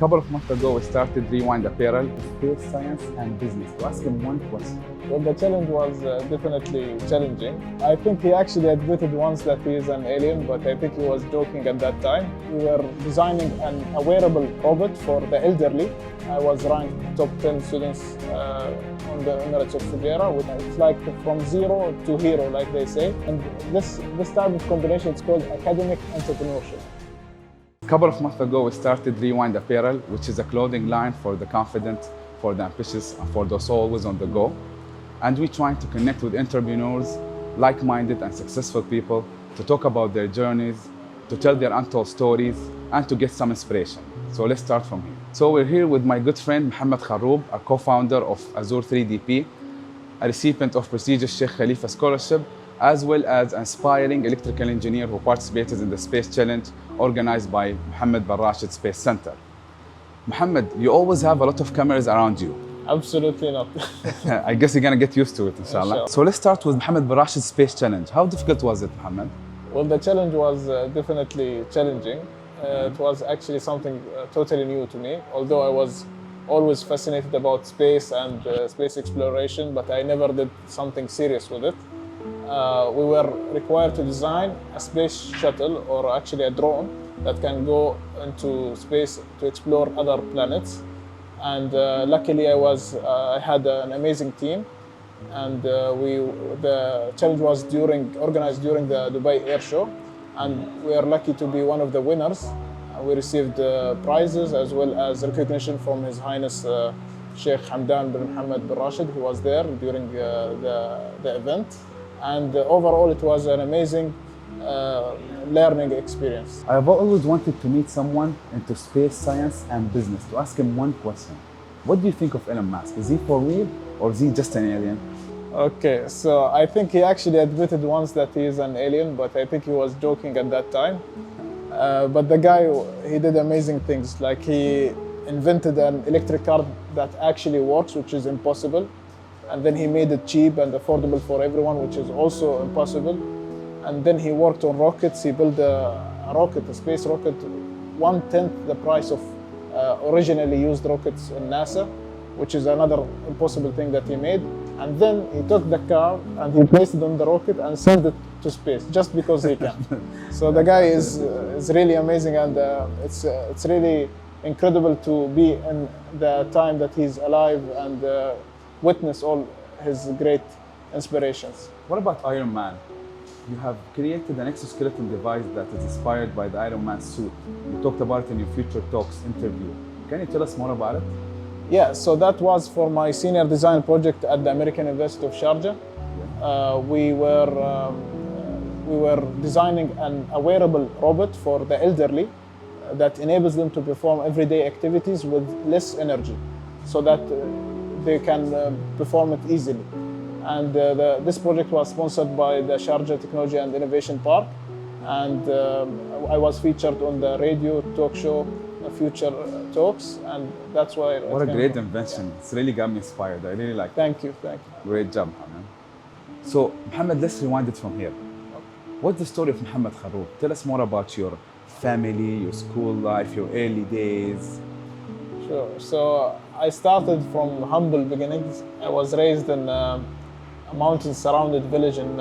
couple of months ago, we started Rewind Apparel, space science and business, to ask him one question. Well, the challenge was definitely challenging. I think he actually admitted once that he is an alien, but I think he was joking at that time. We were designing a wearable robot for the elderly. I was ranked top 10 students on the Emirates of Fujairah. It's like from zero to hero, like they say. And this type of combination, it's called academic entrepreneurship. A couple of months ago, we started Rewind Apparel, which is a clothing line for the confident, for the ambitious, and for those always on the go. And we're trying to connect with entrepreneurs, like-minded and successful people, to talk about their journeys, to tell their untold stories, and to get some inspiration. So let's start from here. So we're here with my good friend Mohammed Kharroub, a co-founder of Azure3DP, a recipient of prestigious Sheikh Khalifa Scholarship, as well as an aspiring electrical engineer who participated in the Space Challenge organized by Mohammed Rashid Space Center. Mohammed, you always have a lot of cameras around you. Absolutely not. I guess you're gonna get used to it, inshallah. So let's start with Mohammed Rashid Space Challenge. How difficult was it, Mohammed? Well, the challenge was definitely challenging. It was actually something totally new to me, although I was always fascinated about space and space exploration, but I never did something serious with it. We were required to design a space shuttle, or actually a drone, that can go into space to explore other planets. And luckily I had an amazing team, and the challenge was organized during the Dubai Air Show, and we are lucky to be one of the winners. We received prizes as well as recognition from His Highness Sheikh Hamdan bin Mohammed bin Rashid, who was there during the event. And overall, it was an amazing learning experience. I've always wanted to meet someone into space science and business, to ask him one question. What do you think of Elon Musk? Is he for real or is he just an alien? Okay, so I think he actually admitted once that he is an alien, but I think he was joking at that time. But the guy, he did amazing things. Like, he invented an electric car that actually works, which is impossible. And then he made it cheap and affordable for everyone, which is also impossible. And then he worked on rockets. He built a rocket, a space rocket, 1/10 the price of originally used rockets in NASA, which is another impossible thing that he made. And then he took the car and he placed it on the rocket and sent it to space, just because he can. So the guy is really amazing, and it's really incredible to be in the time that he's alive and witness all his great inspirations. What about Iron Man? You have created an exoskeleton device that is inspired by the Iron Man suit. You talked about it in your Future Talks interview. Can you tell us more about it? Yeah, so that was for my senior design project at the American University of Sharjah. We were designing a wearable robot for the elderly that enables them to perform everyday activities with less energy, so that they can perform it easily. And this project was sponsored by the Sharjah Technology and Innovation Park, and I was featured on the radio talk show Future Talks, and that's why. What a great invention! It's really got me inspired. I really like it. Thank you. Great job, Mohammed. So, Mohammed, let's rewind it from here. What's the story of Mohammed Kharroub? Tell us more about your family, your school life, your early days. Sure. So I started from humble beginnings. I was raised in a mountain-surrounded village in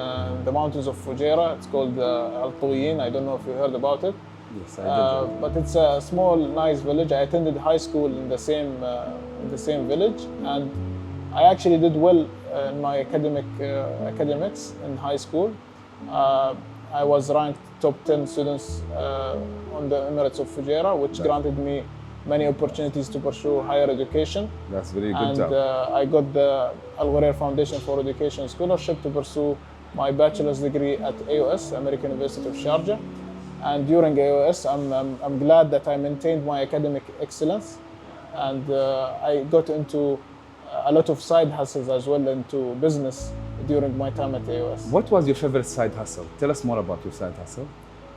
the mountains of Fujairah. It's called Al-Tawiyin. I don't know if you heard about it. Yes, I did. But it's a small, nice village. I attended high school in the same village, and I actually did well in my academics in high school. I was ranked top 10 students on the Emirates of Fujairah, which granted me many opportunities to pursue higher education. That's very good job. And I got the Al Foundation for Education Scholarship to pursue my bachelor's degree at AOS, American University of Sharjah. And during AOS, I'm glad that I maintained my academic excellence, and I got into a lot of side hustles as well, into business during my time at AOS. What was your favorite side hustle? Tell us more about your side hustle.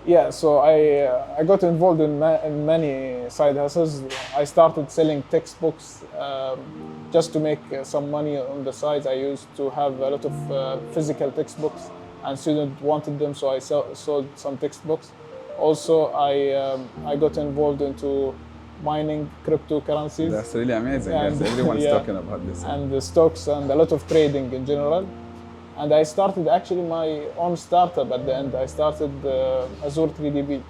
Yeah, so I got involved in many side hustles. I started selling textbooks just to make some money on the side. I used to have a lot of physical textbooks, and students wanted them, so I sold some textbooks. Also, I got involved into mining cryptocurrencies. That's really amazing. And, yes, everyone's yeah, talking about this. and the stocks and a lot of trading in general. And I started actually my own startup at the end. I started Azure3DP.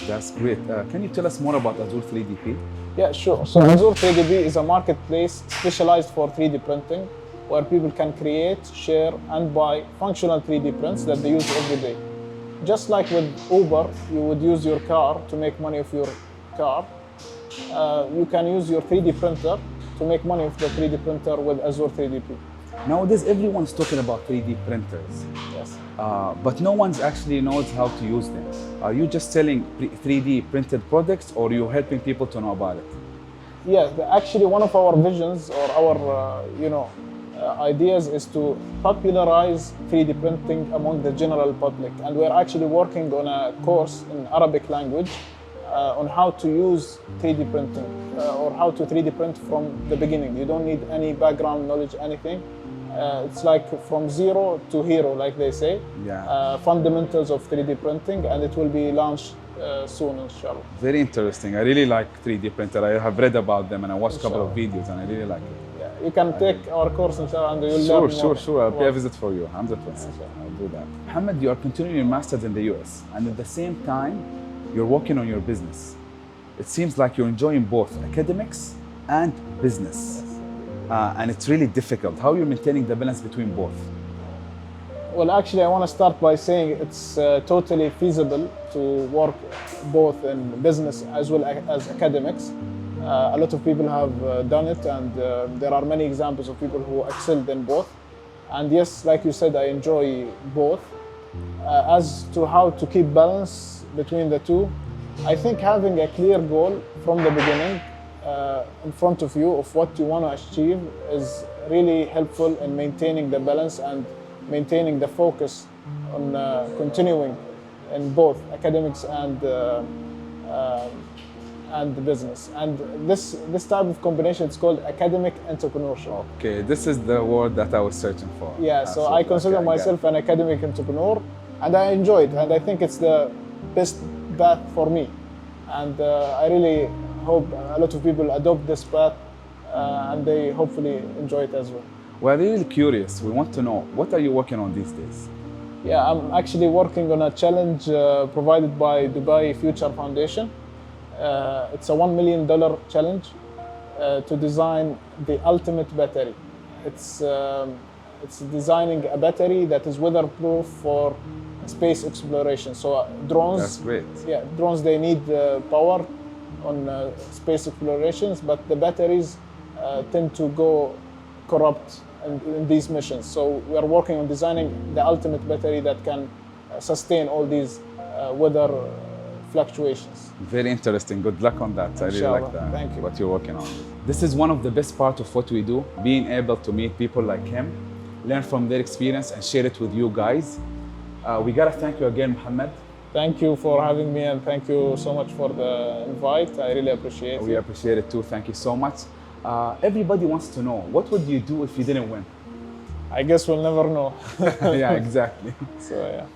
That's great. Can you tell us more about Azure3DP? Yeah, sure. So Azure3DP is a marketplace specialized for 3D printing, where people can create, share, and buy functional 3D prints that they use every day. Just like with Uber, you would use your car to make money of your car. You can use your 3D printer to make money of the 3D printer with Azure3DP. Nowadays, everyone's talking about 3D printers. Yes. But no one's actually knows how to use them. Are you just selling 3D printed products, or are you helping people to know about it? Yeah, actually one of our visions or our ideas is to popularize 3D printing among the general public. And we're actually working on a course in Arabic language on how to use 3D printing or how to 3D print from the beginning. You don't need any background knowledge, anything. It's like from zero to hero, like they say. Yeah. Fundamentals of 3D printing, and it will be launched soon, inshallah. Very interesting. I really like 3D printer. I have read about them and I watched a couple of videos and I really like it. Yeah, you can take our course, inshallah, and you'll learn more. Sure. I'll pay a visit for you, 100%. I'll do that. Mohammed, you are continuing your master's in the US, and at the same time, you're working on your business. It seems like you're enjoying both academics and business. And it's really difficult. How are you maintaining the balance between both? Well, actually, I want to start by saying it's totally feasible to work both in business as well as academics. A lot of people have done it, and there are many examples of people who excelled in both. And yes, like you said, I enjoy both. As to how to keep balance between the two, I think having a clear goal from the beginning in front of you of what you want to achieve is really helpful in maintaining the balance and maintaining the focus on continuing in both academics and the business. And this type of combination, it's called academic entrepreneurship. Okay, this is the word that I was searching for. Yeah, so I consider myself an academic entrepreneur, and I enjoy it, and I think it's the best path for me. And I really hope a lot of people adopt this path and they hopefully enjoy it as well. We're really curious. We want to know, what are you working on these days? Yeah, I'm actually working on a challenge provided by Dubai Future Foundation. It's a $1 million challenge to design the ultimate battery. It's designing a battery that is weatherproof for space exploration. So drones, that's great. Yeah, drones, they need power on space explorations, but the batteries tend to go corrupt in these missions. So we are working on designing the ultimate battery that can sustain all these weather fluctuations. Very interesting. Good luck on that. I really like that. Thank you. What you're working on. This is one of the best parts of what we do, being able to meet people like him, learn from their experience and share it with you guys. We gotta thank you again, Mohammed. Thank you for having me, and thank you so much for the invite. I really appreciate it. We appreciate it too. Thank you so much. Everybody wants to know, what would you do if you didn't win? I guess we'll never know. Yeah, exactly. So yeah.